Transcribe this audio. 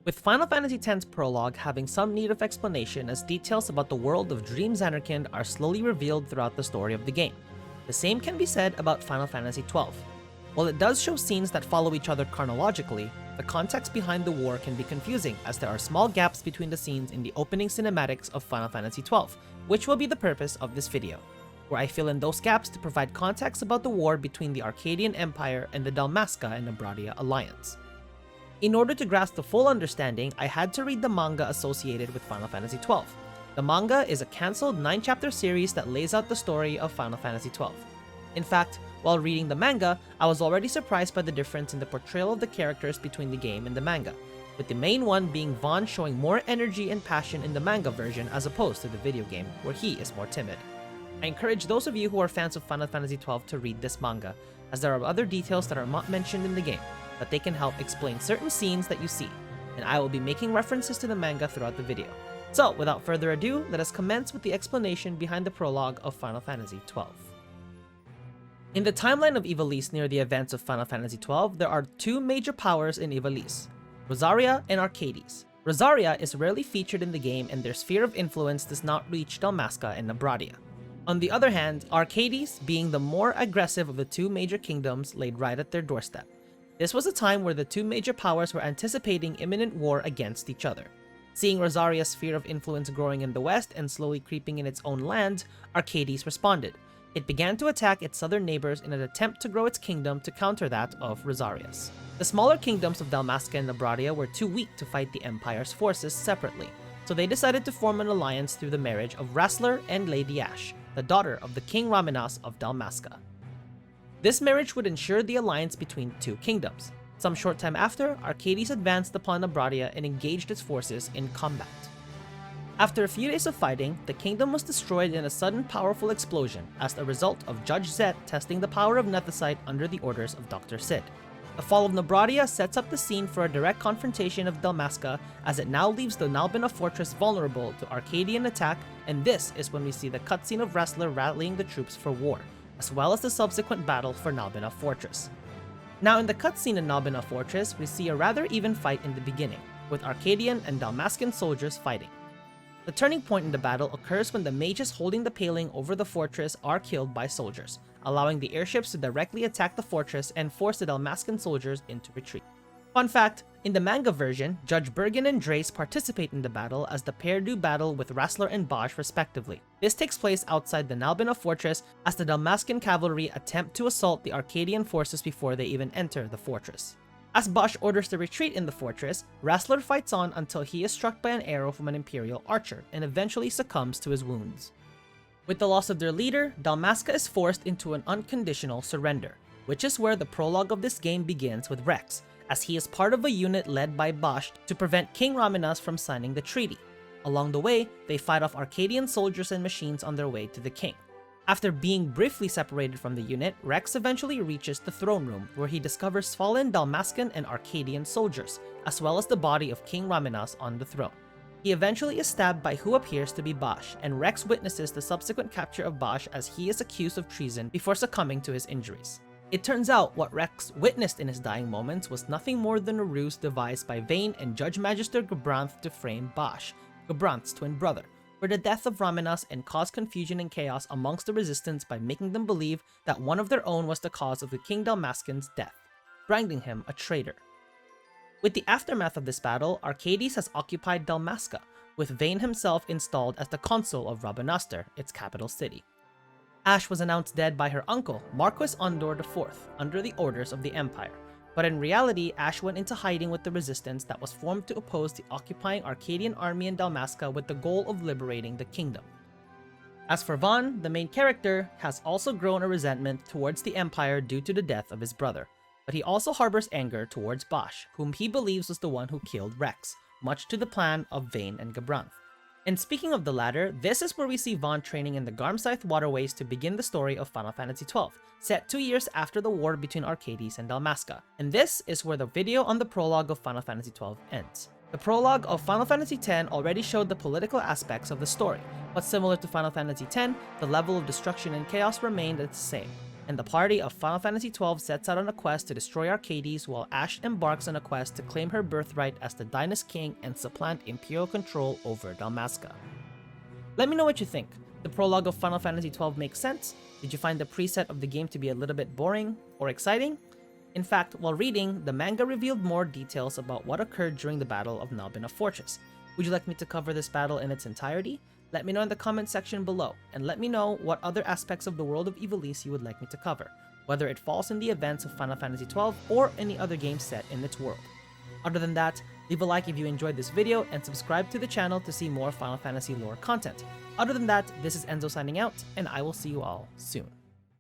With Final Fantasy X's prologue having some need of explanation as details about the world of Dream Zanarkand are slowly revealed throughout the story of the game. The same can be said about Final Fantasy XII. While it does show scenes that follow each other chronologically, the context behind the war can be confusing as there are small gaps between the scenes in the opening cinematics of Final Fantasy XII, which will be the purpose of this video, where I fill in those gaps to provide context about the war between the Archadian Empire and the Dalmasca and Nabradian alliance. In order to grasp the full understanding, I had to read the manga associated with Final Fantasy XII. The manga is a cancelled 9-chapter series that lays out the story of Final Fantasy XII. In fact, while reading the manga, I was already surprised by the difference in the portrayal of the characters between the game and the manga, with the main one being Vaughn showing more energy and passion in the manga version as opposed to the video game, where he is more timid. I encourage those of you who are fans of Final Fantasy XII to read this manga, as there are other details that are not mentioned in the game, but they can help explain certain scenes that you see, and I will be making references to the manga throughout the video. So, without further ado, let us commence with the explanation behind the prologue of Final Fantasy XII. In the timeline of Ivalice near the events of Final Fantasy XII, there are two major powers in Ivalice, Rosaria and Archades. Rosaria is rarely featured in the game and their sphere of influence does not reach Dalmasca and Nabradian. On the other hand, Archades, being the more aggressive of the two major kingdoms, laid right at their doorstep. This was a time where the two major powers were anticipating imminent war against each other. Seeing Rosaria's sphere of influence growing in the west and slowly creeping in its own land, Archades responded. It began to attack its southern neighbors in an attempt to grow its kingdom to counter that of Rosaria's. The smaller kingdoms of Dalmasca and Nabradian were too weak to fight the Empire's forces separately, so they decided to form an alliance through the marriage of Rassler and Lady Ashe, the daughter of the King Raminas of Dalmasca. This marriage would ensure the alliance between two kingdoms. Some short time after, Archades advanced upon Nabradian and engaged its forces in combat. After a few days of fighting, the kingdom was destroyed in a sudden powerful explosion as a result of Judge Zet testing the power of Nethicite under the orders of Dr. Sid. The fall of Nabradian sets up the scene for a direct confrontation of Dalmasca as it now leaves the Nalbina fortress vulnerable to Arcadian attack, and this is when we see the cutscene of Rassler rallying the troops for war, as well as the subsequent battle for Nalbina fortress. Now in the cutscene in Nalbina fortress, we see a rather even fight in the beginning, with Arcadian and Dalmascan soldiers fighting. The turning point in the battle occurs when the mages holding the paling over the fortress are killed by soldiers, allowing the airships to directly attack the fortress and force the Dalmascan soldiers into retreat. Fun fact, in the manga version, Judge Bergen and Drace participate in the battle as the pair do battle with Rassler and Bosch respectively. This takes place outside the Nalbina fortress as the Dalmascan cavalry attempt to assault the Arcadian forces before they even enter the fortress. As Bosch orders the retreat in the fortress, Rassler fights on until he is struck by an arrow from an Imperial archer and eventually succumbs to his wounds. With the loss of their leader, Dalmasca is forced into an unconditional surrender, which is where the prologue of this game begins with Rex, as he is part of a unit led by Bosch to prevent King Raminas from signing the treaty. Along the way, they fight off Arcadian soldiers and machines on their way to the king. After being briefly separated from the unit, Rex eventually reaches the throne room, where he discovers fallen Dalmascan and Arcadian soldiers, as well as the body of King Raminas on the throne. He eventually is stabbed by who appears to be Bosch, and Rex witnesses the subsequent capture of Bosch as he is accused of treason before succumbing to his injuries. It turns out what Rex witnessed in his dying moments was nothing more than a ruse devised by Vayne and Judge Magister Gabranth to frame Bosch, Gabranth's twin brother, for the death of Raminas and cause confusion and chaos amongst the resistance by making them believe that one of their own was the cause of the King Dalmascan's death, branding him a traitor. With the aftermath of this battle, Archades has occupied Dalmasca, with Vayne himself installed as the consul of Rabanastre, its capital city. Ashe was announced dead by her uncle, Marquis Ondor IV, under the orders of the Empire, but in reality, Ashe went into hiding with the resistance that was formed to oppose the occupying Arcadian army in Dalmasca with the goal of liberating the kingdom. As for Vaughn, the main character, has also grown a resentment towards the Empire due to the death of his brother, but he also harbors anger towards Bosch, whom he believes was the one who killed Rex, much to the plan of Vayne and Gabranth. And speaking of the latter, this is where we see Vaughn training in the Garmscythe waterways to begin the story of Final Fantasy XII, set 2 years after the war between Archades and Dalmasca. And this is where the video on the prologue of Final Fantasy XII ends. The prologue of Final Fantasy X already showed the political aspects of the story, but similar to Final Fantasy X, the level of destruction and chaos remained the same. and the party of Final Fantasy XII sets out on a quest to destroy Archades while Ashe embarks on a quest to claim her birthright as the Dyna's king and supplant Imperial control over Dalmasca. Let me know what you think. The prologue of Final Fantasy XII makes sense? Did you find the preset of the game to be a little bit boring or exciting? In fact, while reading, the manga revealed more details about what occurred during the Battle of Nabina Fortress. Would you like me to cover this battle in its entirety? Let me know in the comment section below, and let me know what other aspects of the world of Ivalice you would like me to cover, whether it falls in the events of Final Fantasy XII or any other game set in its world. Other than that, leave a like if you enjoyed this video and subscribe to the channel to see more Final Fantasy lore content. Other than that, this is Enzo signing out, and I will see you all soon.